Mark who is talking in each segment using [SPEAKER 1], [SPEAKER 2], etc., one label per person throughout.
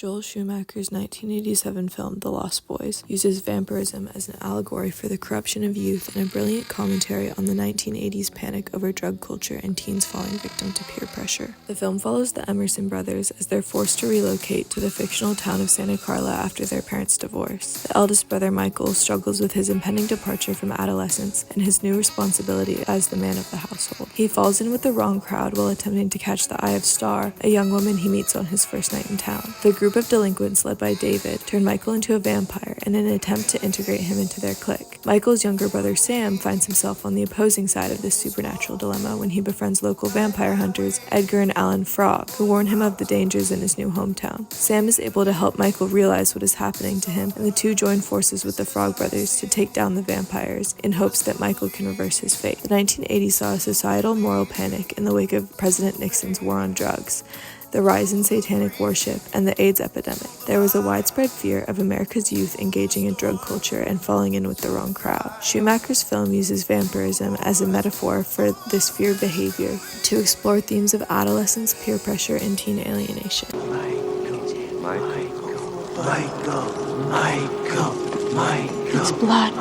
[SPEAKER 1] Joel Schumacher's 1987 film The Lost Boys uses vampirism as an allegory for the corruption of youth and a brilliant commentary on the 1980s panic over drug culture and teens falling victim to peer pressure. The film follows the Emerson brothers as they're forced to relocate to the fictional town of Santa Carla after their parents' divorce. The eldest brother, Michael, struggles with his impending departure from adolescence and his new responsibility as the man of the household. He falls in with the wrong crowd while attempting to catch the eye of Star, a young woman he meets on his first night in town. The group of delinquents led by David turn Michael into a vampire in an attempt to integrate him into their clique. Michael's younger brother Sam finds himself on the opposing side of this supernatural dilemma when he befriends local vampire hunters Edgar and Alan Frog, who warn him of the dangers in his new hometown. Sam is able to help Michael realize what is happening to him, and the two join forces with the Frog brothers to take down the vampires in hopes that Michael can reverse his fate. The 1980s saw a societal moral panic in the wake of President Nixon's war on drugs, the rise in satanic worship, and the AIDS epidemic. There was a widespread fear of America's youth engaging in drug culture and falling in with the wrong crowd. Schumacher's film uses vampirism as a metaphor for this feared behavior to explore themes of adolescence, peer pressure, and teen alienation.
[SPEAKER 2] Michael.
[SPEAKER 1] It's blood.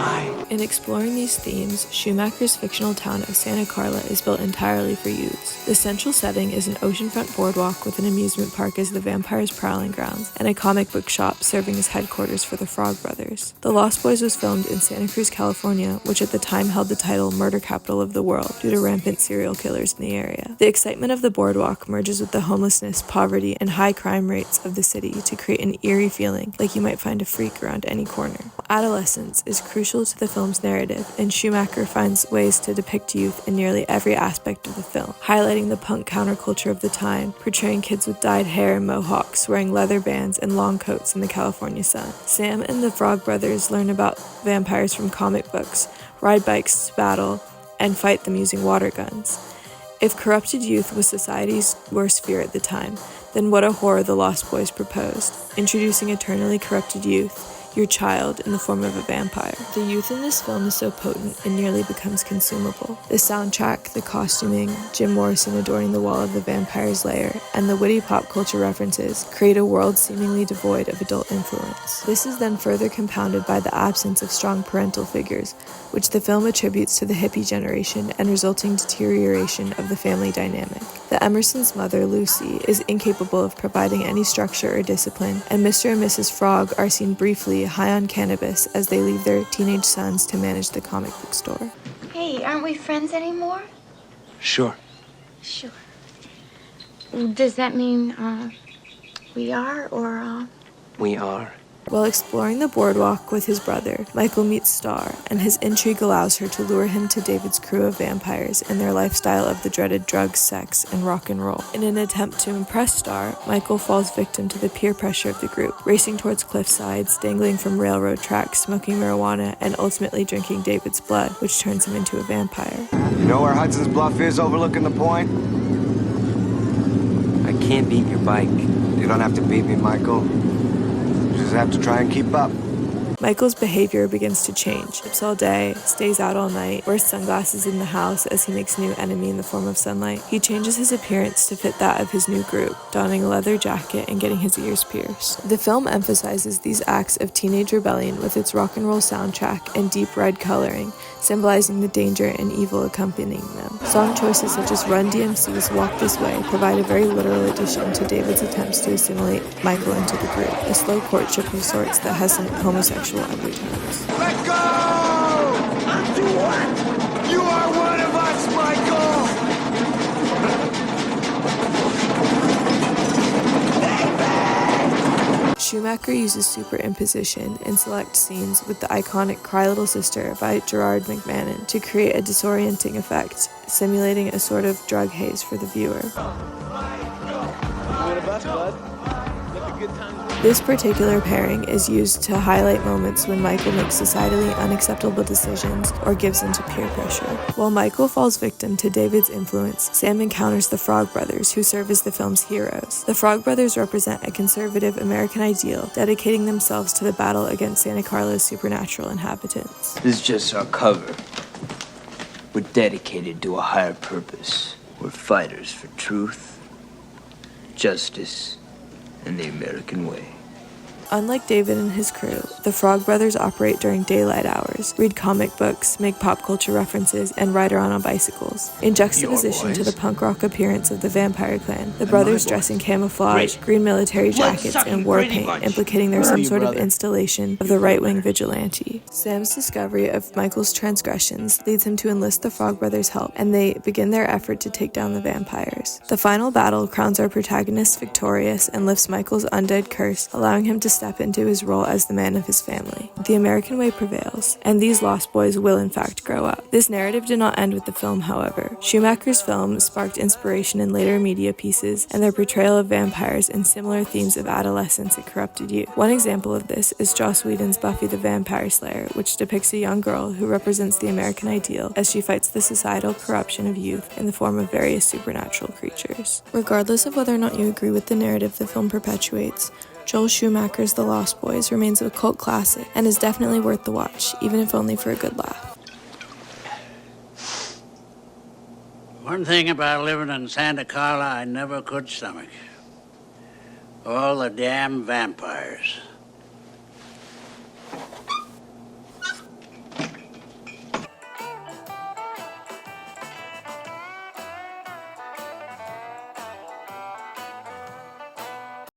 [SPEAKER 1] In exploring these themes, Schumacher's fictional town of Santa Carla is built entirely for youths. The central setting is an oceanfront boardwalk with an amusement park as the vampires' prowling grounds, and a comic book shop serving as headquarters for the Frog brothers. The Lost Boys was filmed in Santa Cruz, California, which at the time held the title murder capital of the world due to rampant serial killers in the area. The excitement of the boardwalk merges with the homelessness, poverty, and high crime rates of the city to create an eerie feeling like you might find a freak around any corner. Adolescence is crucial to the film's narrative, and Schumacher finds ways to depict youth in nearly every aspect of the film, highlighting the punk counterculture of the time, portraying kids with dyed hair and mohawks, wearing leather bands and long coats in the California sun. Sam and the Frog brothers learn about vampires from comic books, ride bikes to battle, and fight them using water guns. If corrupted youth was society's worst fear at the time, then what a horror The Lost Boys proposed, introducing eternally corrupted youth, your child, in the form of a vampire. The youth in this film is so potent it nearly becomes consumable. The soundtrack, the costuming, Jim Morrison adoring the wall of the vampire's lair, and the witty pop culture references create a world seemingly devoid of adult influence. This is then further compounded by the absence of strong parental figures, which the film attributes to the hippie generation and resulting deterioration of the family dynamic. The Emerson's mother, Lucy, is incapable of providing any structure or discipline, and Mr. and Mrs. Frog are seen briefly high on cannabis as they leave their teenage sons to manage the comic book store.
[SPEAKER 3] Hey, aren't we friends anymore?
[SPEAKER 2] Sure.
[SPEAKER 3] Sure. Does that mean, we are, or,
[SPEAKER 2] We are.
[SPEAKER 1] While exploring the boardwalk with his brother, Michael meets Star, and his intrigue allows her to lure him to David's crew of vampires and their lifestyle of the dreaded drugs, sex, and rock and roll. In an attempt to impress Star, Michael falls victim to the peer pressure of the group, racing towards cliff sides, dangling from railroad tracks, smoking marijuana, and ultimately drinking David's blood, which turns him into a vampire.
[SPEAKER 4] You know where Hudson's Bluff is overlooking the point?
[SPEAKER 2] I can't beat your bike.
[SPEAKER 4] You don't have to beat me, Michael. You just have to try and keep up.
[SPEAKER 1] Michael's behavior begins to change. Sleeps all day, stays out all night, wears sunglasses in the house as he makes a new enemy in the form of sunlight. He changes his appearance to fit that of his new group, donning a leather jacket and getting his ears pierced. The film emphasizes these acts of teenage rebellion with its rock and roll soundtrack and deep red coloring, symbolizing the danger and evil accompanying them. Song choices such as Run DMC's Walk This Way provide a very literal addition to David's attempts to assimilate Michael into the group, a slow courtship of sorts that has some homosexual undertones.
[SPEAKER 4] Let go! Do what? You are one of us, Michael!
[SPEAKER 1] Schumacher uses superimposition in select scenes with the iconic Cry Little Sister by Gerard McMahon to create a disorienting effect, simulating a sort of drug haze for the viewer. This particular pairing is used to highlight moments when Michael makes societally unacceptable decisions or gives in to peer pressure. While Michael falls victim to David's influence, Sam encounters the Frog brothers, who serve as the film's heroes. The Frog brothers represent a conservative American ideal, dedicating themselves to the battle against Santa Carla's supernatural inhabitants.
[SPEAKER 5] This is just our cover. We're dedicated to a higher purpose. We're fighters for truth, justice, and the American way.
[SPEAKER 1] Unlike David and his crew, the Frog Brothers operate during daylight hours, read comic books, make pop culture references, and ride around on bicycles. In juxtaposition to the punk rock appearance of the Vampire Clan, the brothers dress in camouflage, green military jackets, and war paint, implicating they're some sort of installation of the right-wing vigilante. Sam's discovery of Michael's transgressions leads him to enlist the Frog Brothers' help, and they begin their effort to take down the vampires. The final battle crowns our protagonist victorious and lifts Michael's undead curse, allowing him to step into his role as the man of his family. The American way prevails, and these lost boys will in fact grow up. This narrative did not end with the film, however. Schumacher's film sparked inspiration in later media pieces and their portrayal of vampires and similar themes of adolescence and corrupted youth. One example of this is Joss Whedon's Buffy the Vampire Slayer, which depicts a young girl who represents the American ideal as she fights the societal corruption of youth in the form of various supernatural creatures. Regardless of whether or not you agree with the narrative the film perpetuates, Joel Schumacher's The Lost Boys remains a cult classic and is definitely worth the watch, even if only for a good laugh.
[SPEAKER 6] One thing about living in Santa Carla I never could stomach. All the damn vampires.